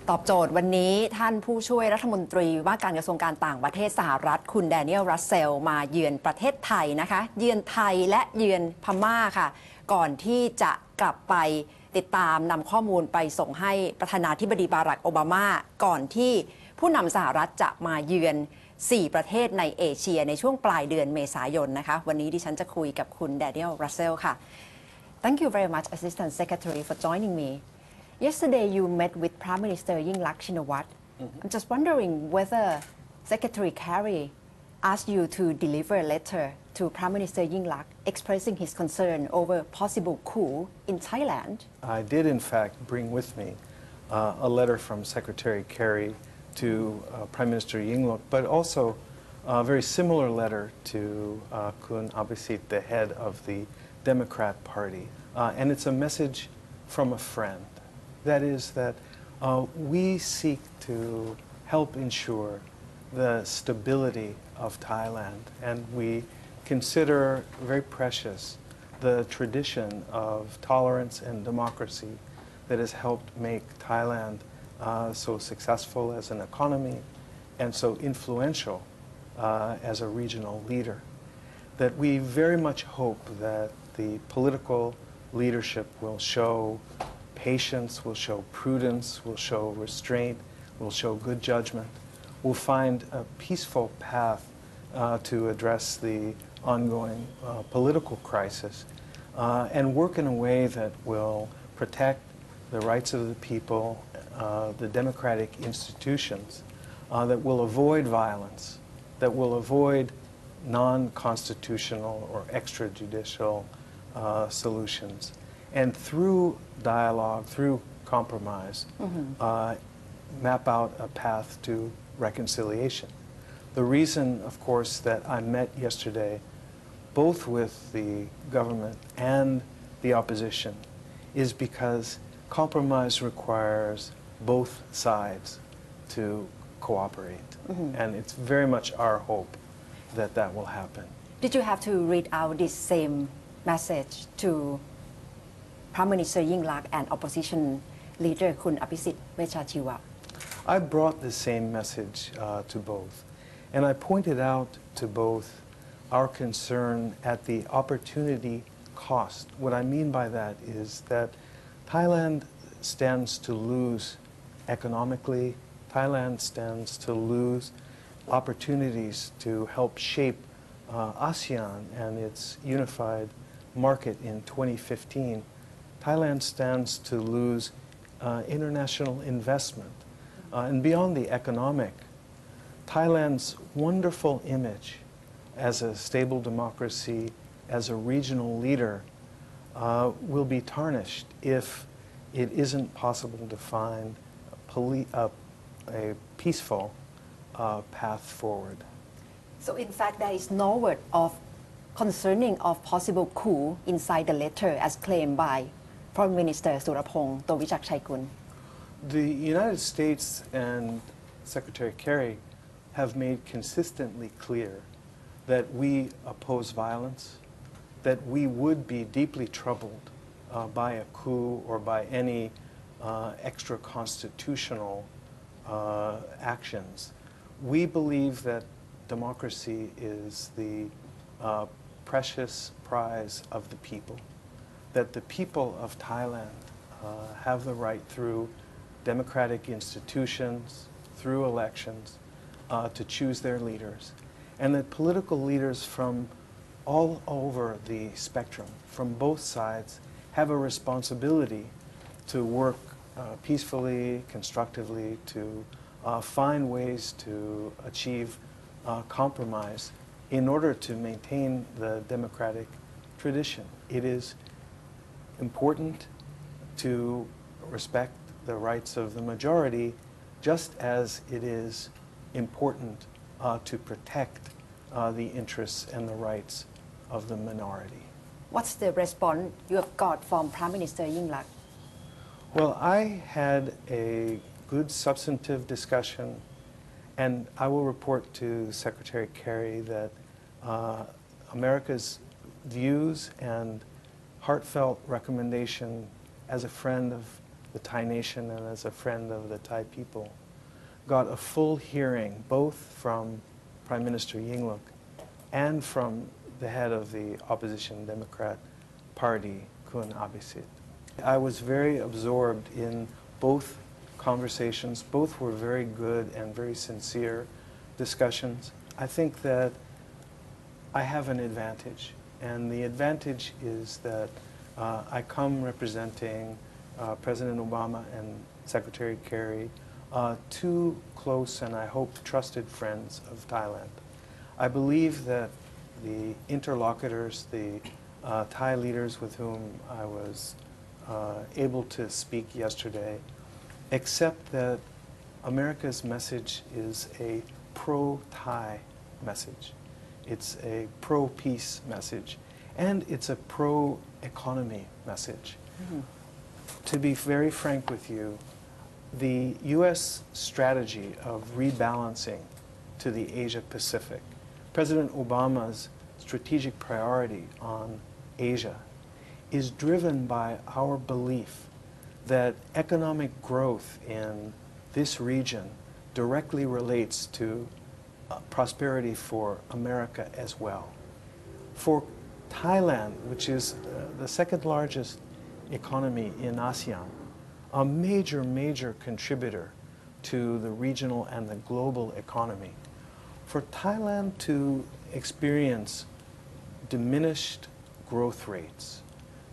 ตอบโจทย์วันนี้ท่านผู้ช่วยรัฐมนตรีว่าการกระทรวงการต่างประเทศสหรัฐคุณแดเนียล รัสเซลมาเยือนประเทศไทยนะคะเยือนไทยและเยือนพม่าค่ะก่อนที่จะกลับไปติดตามนำข้อมูลไปส่งให้ประธานาธิบดีบารักโอบามาก่อนที่ผู้นำสหรัฐจะมาเยือน4 ประเทศในเอเชียในช่วงปลายเดือนเมษายนนะคะวันนี้ดิฉันจะคุยกับคุณแดเนียล รัสเซลค่ะ Thank you very much Assistant Secretary for joining me. Yesterday you met with Prime Minister Yingluck Shinawatra. I'm just wondering whether Secretary Kerry asked you to deliver a letter to Prime Minister Yingluck expressing his concern over possible coup in Thailand. I did in fact bring with me a letter from Secretary Kerry to Prime Minister Yingluck, but also a very similar letter to Kun Abhisit, the head of the Democrat Party. And it's a message from a friend. That is that we seek to help ensure the stability of Thailand, and we consider very precious the tradition of tolerance and democracy that has helped make Thailand so successful as an economy and so influential as a regional leader. That we very much hope that the political leadership will show patience, will show prudence, will show restraint, will show good judgment, will find a peaceful path to address the ongoing political crisis and work in a way that will protect the rights of the people, the democratic institutions, that will avoid violence, that will avoid non-constitutional or extrajudicial solutions. And through dialogue, through compromise, map out a path to reconciliation. The reason, of course, that I met yesterday, both with the government and the opposition, is because compromise requires both sides to cooperate. And it's very much our hope that that will happen. Did you have to read out this same message to Prime Minister Yingluck and opposition leader Kun Abhisit Vejjajiva? I brought the same message to both, and I pointed out to both our concern at the opportunity cost. What I mean by that is that Thailand stands to lose economically. Thailand stands to lose opportunities to help shape ASEAN and its unified market in 2015. Thailand stands to lose international investment. And beyond the economic, Thailand's wonderful image as a stable democracy, as a regional leader, will be tarnished if it isn't possible to find a peaceful path forward. So in fact there is no word of concerning of possible coup inside the letter as claimed by Foreign Minister Surapong Tawichakchaikul. The United States and Secretary Kerry have made consistently clear that we oppose violence, that we would be deeply troubled by a coup or by any extra-constitutional actions. We believe that democracy is the precious prize of the people, that the people of Thailand have the right through democratic institutions, through elections, to choose their leaders, and that political leaders from all over the spectrum, from both sides, have a responsibility to work peacefully, constructively, to find ways to achieve compromise in order to maintain the democratic tradition. It is important to respect the rights of the majority, just as it is important to protect the interests and the rights of the minority. What's the response you have got from Prime Minister Yingluck? Well, I had a good substantive discussion, and I will report to Secretary Kerry that America's views and heartfelt recommendation as a friend of the Thai nation and as a friend of the Thai people, got a full hearing both from Prime Minister Yingluck and from the head of the opposition Democrat Party, Kun Abhisit. I was very absorbed in both conversations. Both were very good and very sincere discussions. I think that I have an advantage, and the advantage is that I come representing President Obama and Secretary Kerry, two close and I hope trusted friends of Thailand. I believe that the interlocutors, the Thai leaders with whom I was able to speak yesterday, accept that America's message is a pro-Thai message. It's a pro-peace message, and it's a pro-economy message. Mm-hmm. To be very frank with you, the U.S. strategy of rebalancing to the Asia-Pacific, President Obama's strategic priority on Asia, is driven by our belief that economic growth in this region directly relates to prosperity for America as well. For Thailand, which is the second largest economy in ASEAN, a major contributor to the regional and the global economy, for Thailand to experience diminished growth rates,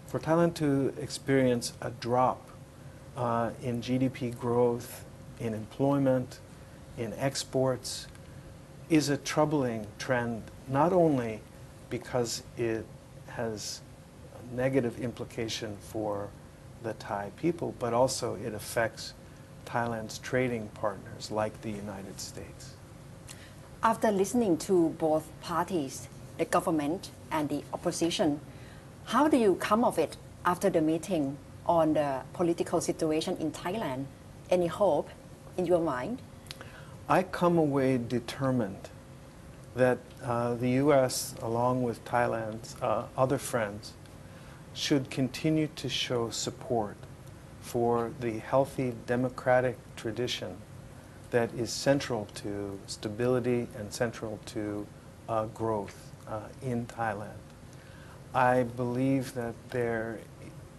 for Thailand to experience a drop in GDP growth, in employment, in exports, is a troubling trend, not only because it has a negative implication for the Thai people, but also it affects Thailand's trading partners like the United States. After listening to both parties, the government and the opposition, how do you come of it after the meeting on the political situation in Thailand? Any hope in your mind? I come away determined that the U.S., along with Thailand's other friends, should continue to show support for the healthy democratic tradition that is central to stability and central to growth in Thailand. I believe that there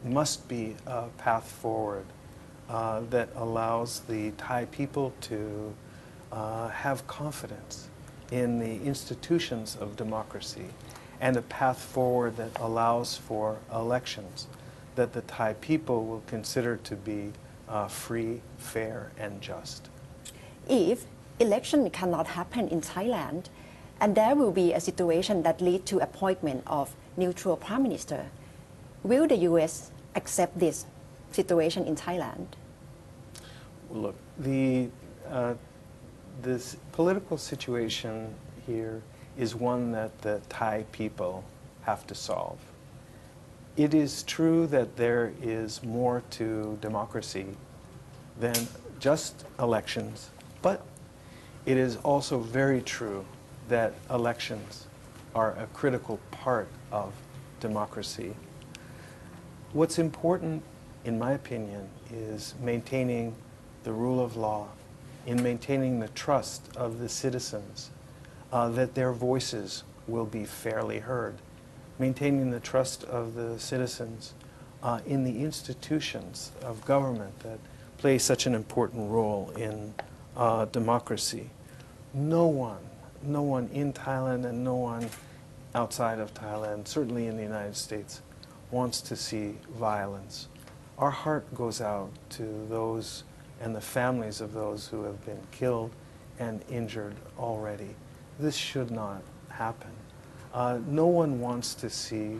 must be a path forward that allows the Thai people to have confidence in the institutions of democracy and a path forward that allows for elections that the Thai people will consider to be free, fair, and just. If election cannot happen in Thailand, and there will be a situation that lead to appointment of neutral prime minister, will the U.S. accept this situation in Thailand? Look, this political situation here is one that the Thai people have to solve. It is true that there is more to democracy than just elections, but it is also very true that elections are a critical part of democracy. What's important, in my opinion, is maintaining the rule of law, in maintaining the trust of the citizens, that their voices will be fairly heard, maintaining the trust of the citizens in the institutions of government that play such an important role in democracy. No one in Thailand and no one outside of Thailand, certainly in the United States, wants to see violence. Our heart goes out to those and the families of those who have been killed and injured already. This should not happen. No one wants to see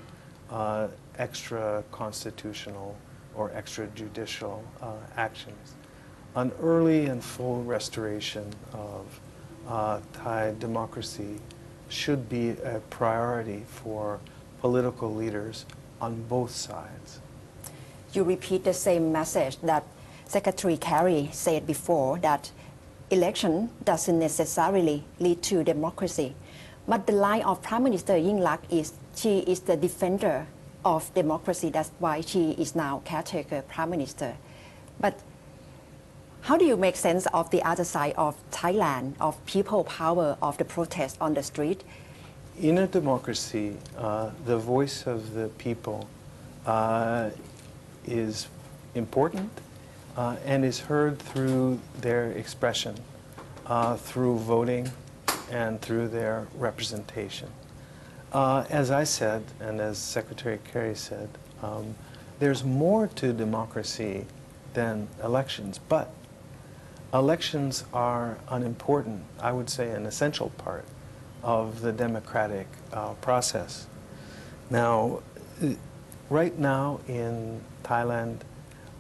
extra constitutional or extrajudicial actions. An early and full restoration of Thai democracy should be a priority for political leaders on both sides. You repeat the same message that Secretary Kerry said before, that election doesn't necessarily lead to democracy. But the line of Prime Minister Yingluck is she is the defender of democracy. That's why she is now caretaker Prime Minister. But how do you make sense of the other side of Thailand, of people power, of the protest on the street? In a democracy, the voice of the people is important and is heard through their expression, through voting and through their representation. As I said, and as Secretary Kerry said, there's more to democracy than elections, but elections are an important, I would say an essential part of the democratic process. Now, right now in Thailand,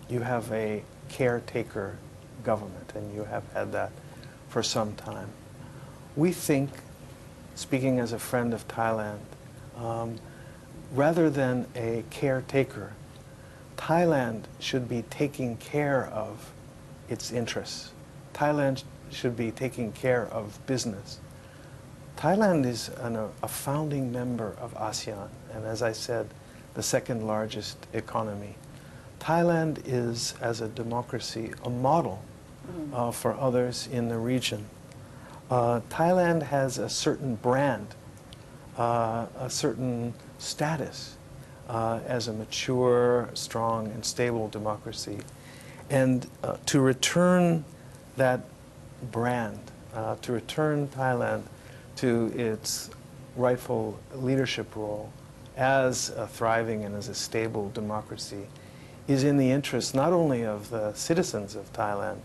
you have a caretaker government, and you have had that for some time. We think, speaking as a friend of Thailand, rather than a caretaker, Thailand should be taking care of its interests. Thailand should be taking care of business. Thailand is a founding member of ASEAN, and as I said, the second largest economy. Thailand is, as a democracy, a model for others in the region. Thailand has a certain brand, a certain status as a mature, strong, and stable democracy. And to return that brand, to return Thailand to its rightful leadership role as a thriving and as a stable democracy is in the interest not only of the citizens of Thailand,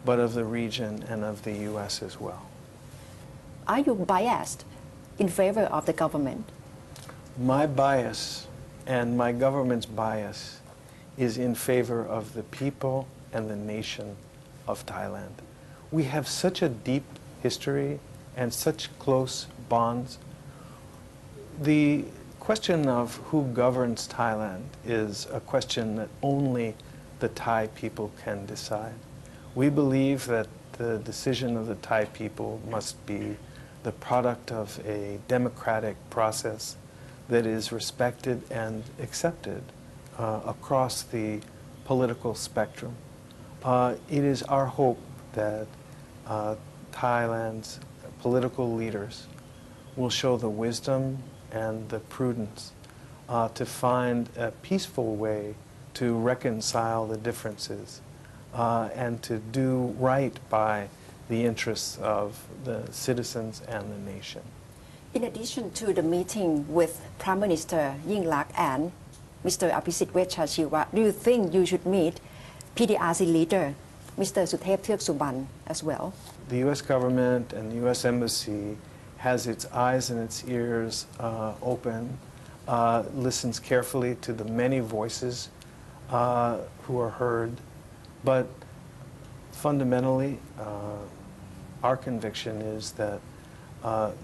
but of the region and of the U.S. as well. Are you biased in favor of the government? My bias and my government's bias is in favor of the people and the nation of Thailand. We have such a deep history and such close bonds. The question of who governs Thailand is a question that only the Thai people can decide. We believe that the decision of the Thai people must be the product of a democratic process that is respected and accepted across the political spectrum. It is our hope that Thailand's political leaders will show the wisdom and the prudence to find a peaceful way to reconcile the differences and to do right by the interests of the citizens and the nation. In addition to the meeting with Prime Minister Yingluck and Mr. Abhisit Vejjajiva, do you think you should meet PD ASEAN leader, Mr. Suthep Theaksuban, as well? The U.S. government and the U.S. Embassy has its eyes and its ears open, listens carefully to the many voices who are heard, but fundamentally, our conviction is that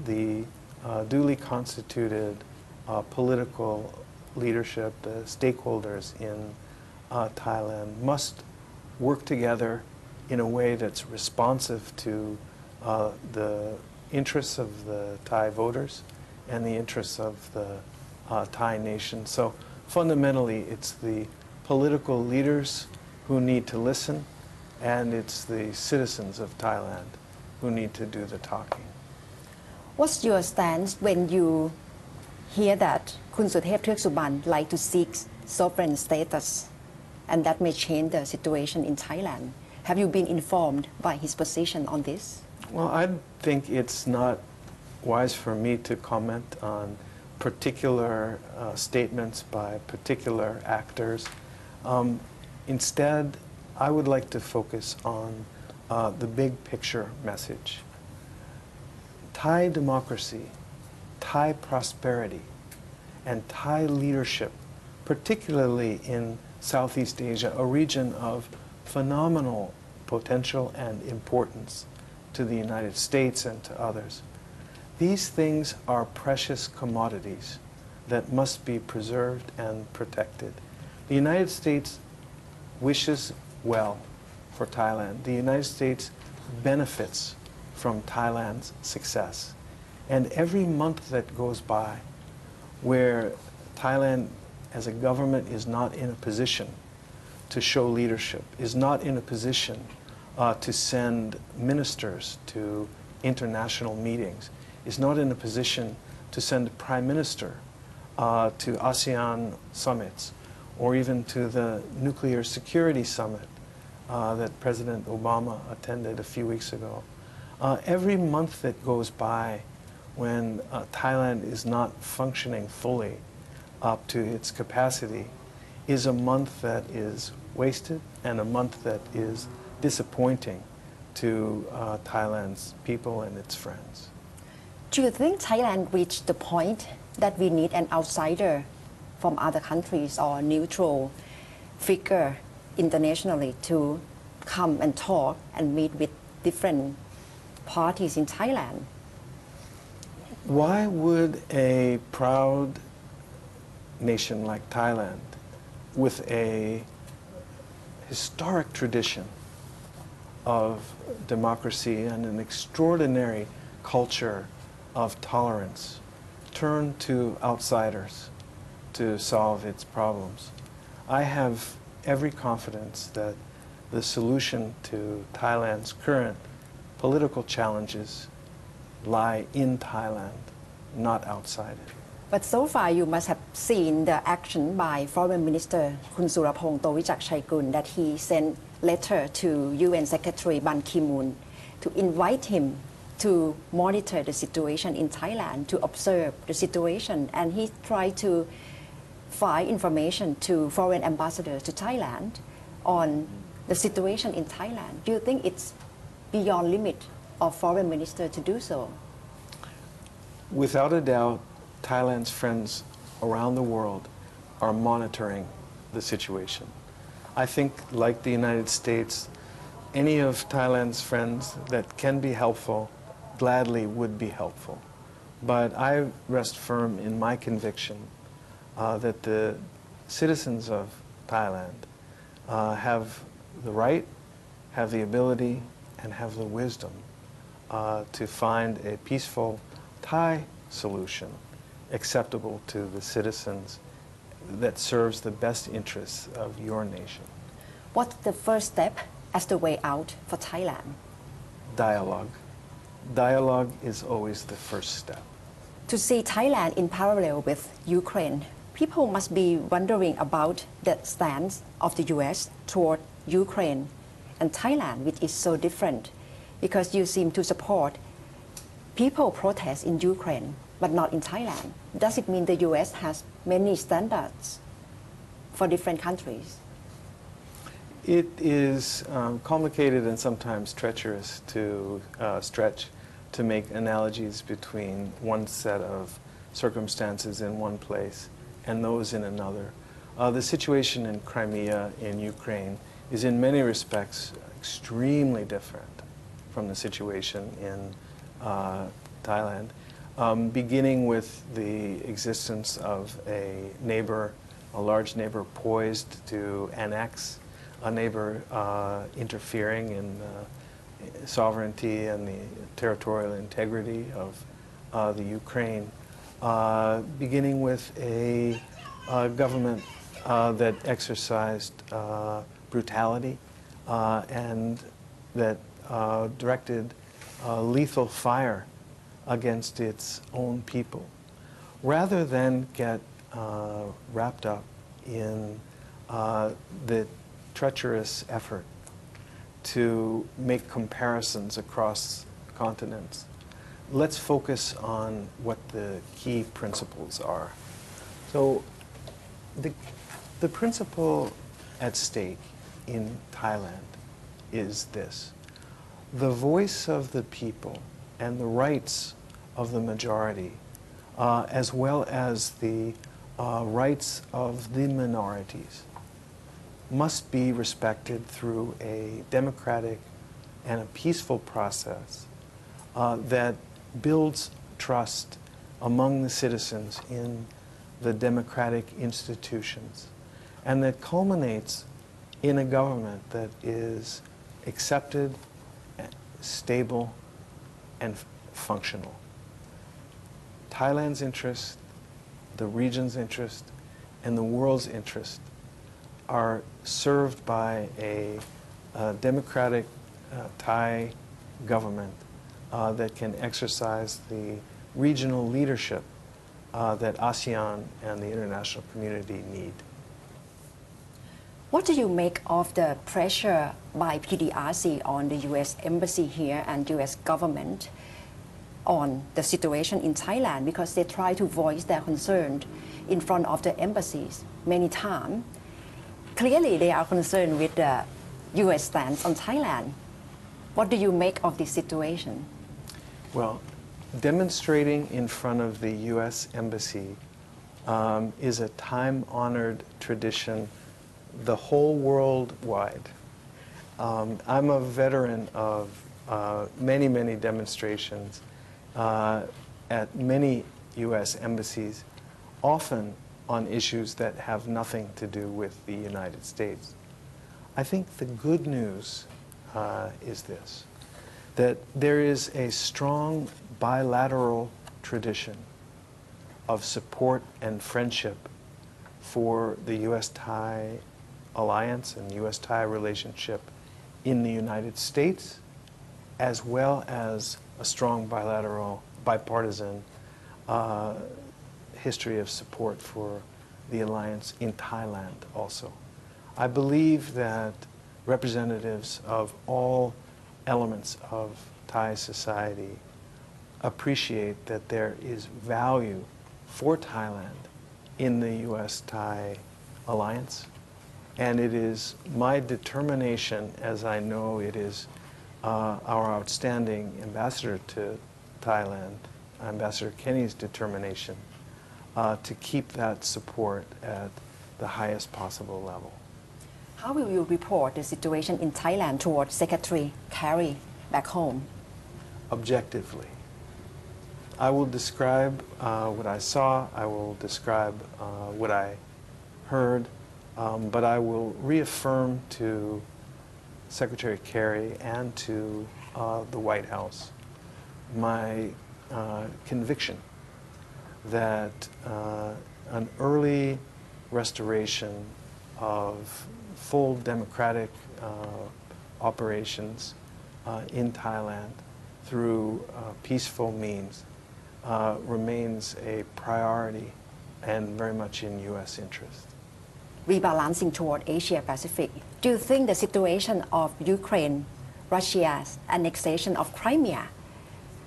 the duly constituted political leadership, the stakeholders in Thailand must work together in a way that's responsive to the interests of the Thai voters and the interests of the Thai nation. So fundamentally, it's the political leaders who need to listen, and it's the citizens of Thailand who need to do the talking. What's your stance when you hear that Kun Suthep Theaksuban like to seek sovereign status and that may change the situation in Thailand? Have you been informed by his position on this? Well, I think it's not wise for me to comment on particular statements by particular actors. Instead, I would like to focus on the big picture message. Thai democracy, Thai prosperity, and Thai leadership, particularly in Southeast Asia, a region of phenomenal potential and importance to the United States and to others. These things are precious commodities that must be preserved and protected. The United States wishes well for Thailand. The United States benefits from Thailand's success. And every month that goes by where Thailand as a government is not in a position to show leadership, is not in a position to send ministers to international meetings, is not in a position to send a prime minister to ASEAN summits, or even to the nuclear security summit that President Obama attended a few weeks ago. Every month that goes by when Thailand is not functioning fully up to its capacity is a month that is wasted and a month that is disappointing to Thailand's people and its friends. Do you think Thailand reached the point that we need an outsider from other countries or neutral figure internationally to come and talk and meet with different parties in Thailand? Why would a proud nation like Thailand, with a historic tradition of democracy and an extraordinary culture of tolerance, turn to outsiders to solve its problems? I have every confidence that the solution to Thailand's current political challenges lie in Thailand, not outside it. But so far you must have seen the action by Foreign Minister Kun Surapong Towichakchaikul that he sent letter to UN Secretary Ban Ki-moon to invite him to monitor the situation in Thailand, to observe the situation, and he tried to find information to foreign ambassadors to Thailand on the situation in Thailand. Do you think it's beyond limit of foreign minister to do so? Without a doubt, Thailand's friends around the world are monitoring the situation. I think, like the United States, any of Thailand's friends that can be helpful gladly would be helpful. But I rest firm in my conviction that the citizens of Thailand have the right, have the ability, and have the wisdom to find a peaceful Thai solution acceptable to the citizens that serves the best interests of your nation. What's the first step as the way out for Thailand? Dialogue. Dialogue is always the first step. To see Thailand in parallel with Ukraine, people must be wondering about the stance of the US toward Ukraine and Thailand, which is so different, because you seem to support people protest in Ukraine, but not in Thailand. Does it mean the US has many standards for different countries? It is complicated and sometimes treacherous to stretch to make analogies between one set of circumstances in one place and those in another. The situation in Crimea in Ukraine is in many respects extremely different from the situation in Thailand, beginning with the existence of a neighbor, a large neighbor poised to annex, a neighbor interfering in the sovereignty and the territorial integrity of the Ukraine, beginning with a government that exercised brutality and that directed lethal fire against its own people, rather than get wrapped up in the treacherous effort to make comparisons across continents. Let's focus on what the key principles are. So the principle at stake in Thailand is this: the voice of the people and the rights of the majority, as well as the rights of the minorities, must be respected through a democratic and a peaceful process that builds trust among the citizens in the democratic institutions, and that culminates in a government that is accepted, stable, and functional. Thailand's interest, the region's interest, and the world's interest are served by a democratic Thai government that can exercise the regional leadership that ASEAN and the international community need. What do you make of the pressure by PD ASEAN on the U.S. Embassy here and U.S. government on the situation in Thailand, because they try to voice their concern in front of the embassies many times? Clearly, they are concerned with the U.S. stance on Thailand. What do you make of this situation? Well, demonstrating in front of the U.S. Embassy is a time-honored tradition the whole world wide. I'm a veteran of many, many demonstrations at many U.S. embassies, often on issues that have nothing to do with the United States. I think the good news is this, that there is a strong bilateral tradition of support and friendship for the U.S.-Thai alliance and U.S.-Thai relationship in the United States, as well as a strong bilateral, bipartisan history of support for the alliance in Thailand also. I believe that representatives of all elements of Thai society appreciate that there is value for Thailand in the U.S.-Thai alliance, and it is my determination, as I know it is our outstanding ambassador to Thailand, Ambassador Kenny's determination, to keep that support at the highest possible level. How will you report the situation in Thailand towards Secretary Kerry back home? Objectively. I will describe what I saw, I will describe what I heard, but I will reaffirm to Secretary Kerry and to the White House my conviction that an early restoration of full democratic operations in Thailand through peaceful means remains a priority and very much in U.S. interest. Rebalancing toward Asia Pacific. Do you think the situation of Ukraine, Russia's annexation of Crimea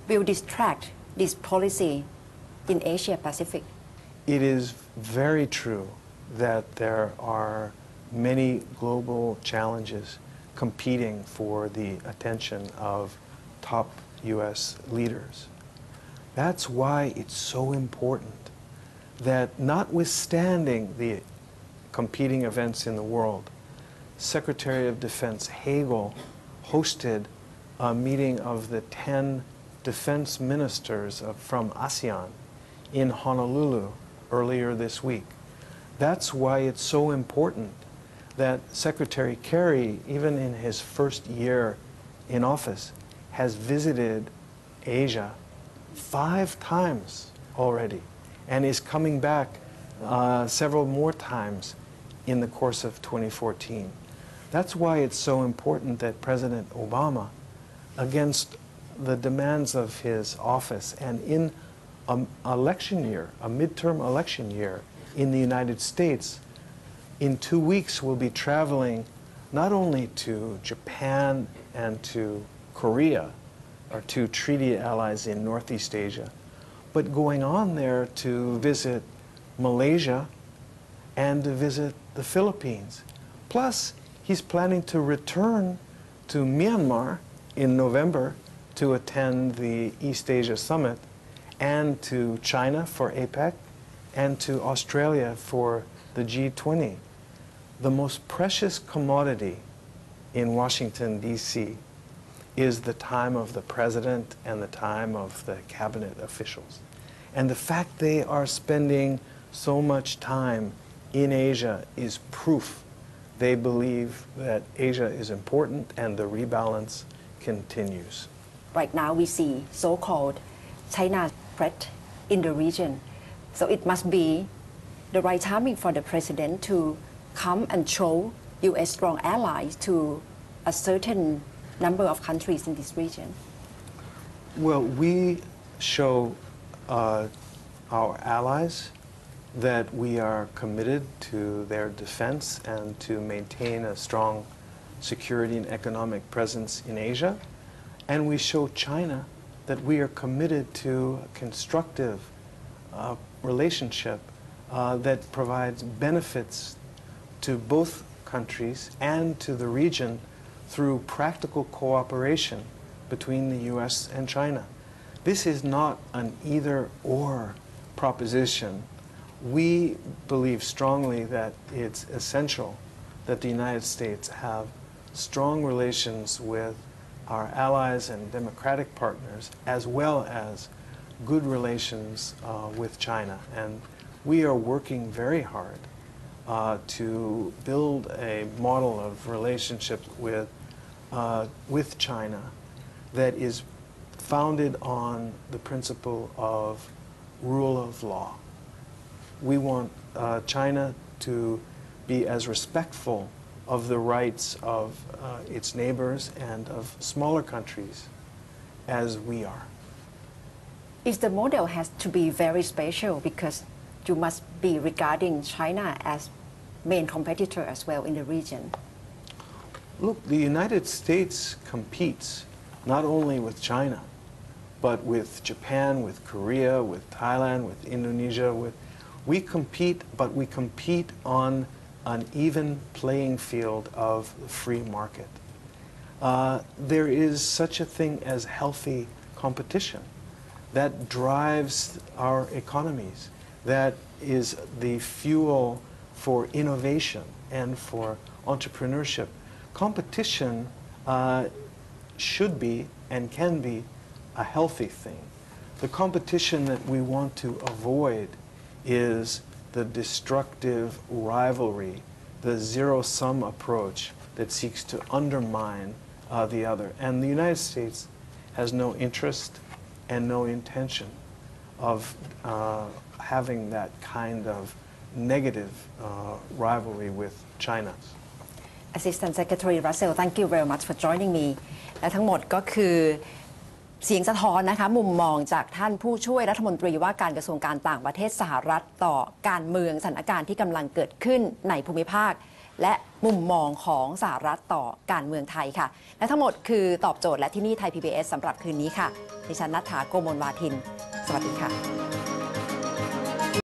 will distract this policy in Asia Pacific? It is very true that there are many global challenges competing for the attention of top U.S. leaders. That's why it's so important that, notwithstanding the competing events in the world, Secretary of Defense Hagel hosted a meeting of the 10 defense ministers from ASEAN in Honolulu earlier this week. That's why it's so important that Secretary Kerry, even in his first year in office, has visited Asia 5 times already and is coming back several more times in the course of 2014. That's why it's so important that President Obama, against the demands of his office and in an election year, a midterm election year in the United States, in 2 weeks will be traveling not only to Japan and to Korea, our 2 treaty allies in Northeast Asia, but going on there to visit Malaysia and to visit the Philippines. Plus, he's planning to return to Myanmar in November to attend the East Asia Summit, and to China for APEC, and to Australia for the G20. The most precious commodity in Washington, D.C. is the time of the president and the time of the cabinet officials. And the fact they are spending so much time in Asia is proof they believe that Asia is important and the rebalance continues. Right now we see so-called China threat in the region. So it must be the right timing for the president to come and show U.S. strong allies to a certain number of countries in this region? Well, we show our allies that we are committed to their defense and to maintain a strong security and economic presence in Asia. And we show China that we are committed to a constructive relationship that provides benefits to both countries and to the region through practical cooperation between the U.S. and China. This is not an either-or proposition. We believe strongly that it's essential that the United States have strong relations with our allies and democratic partners, as well as good relations with China. And we are working very hard to build a model of relationship with China that is founded on the principle of rule of law. We want China to be as respectful of the rights of its neighbors and of smaller countries as we are. Is the model has to be very special because you must be regarding China as main competitor as well in the region? Look, the United States competes not only with China, but with Japan, with Korea, with Thailand, with Indonesia. We compete, but we compete on an even playing field of the free market. There is such a thing as healthy competition that drives our economies, that is the fuel for innovation and for entrepreneurship. Competition should be and can be a healthy thing. The competition that we want to avoid is the destructive rivalry, the zero-sum approach that seeks to undermine the other. And the United States has no interest and no intention of having that kind of negative rivalry with China. Assistant Secretary Russell, thank you very much for joining me. และทั้งหมดก็คือเสียงสะท้อนนะคะมุมมองจากท่านผู้ช่วยรัฐมนตรีว่าการกระทรวงการต่างประเทศสหรัฐต่อการเมืองสถานการณ์ที่กำลังเกิดขึ้นในภูมิภาคและมุมมองของสหรัฐต่อการเมืองไทยค่ะและทั้งหมดคือตอบโจทย์และที่นี่ไทย PBS สำหรับคืนนี้ค่ะดิฉันณัฐฐา โกมลวาทินสวัสดีค่ะ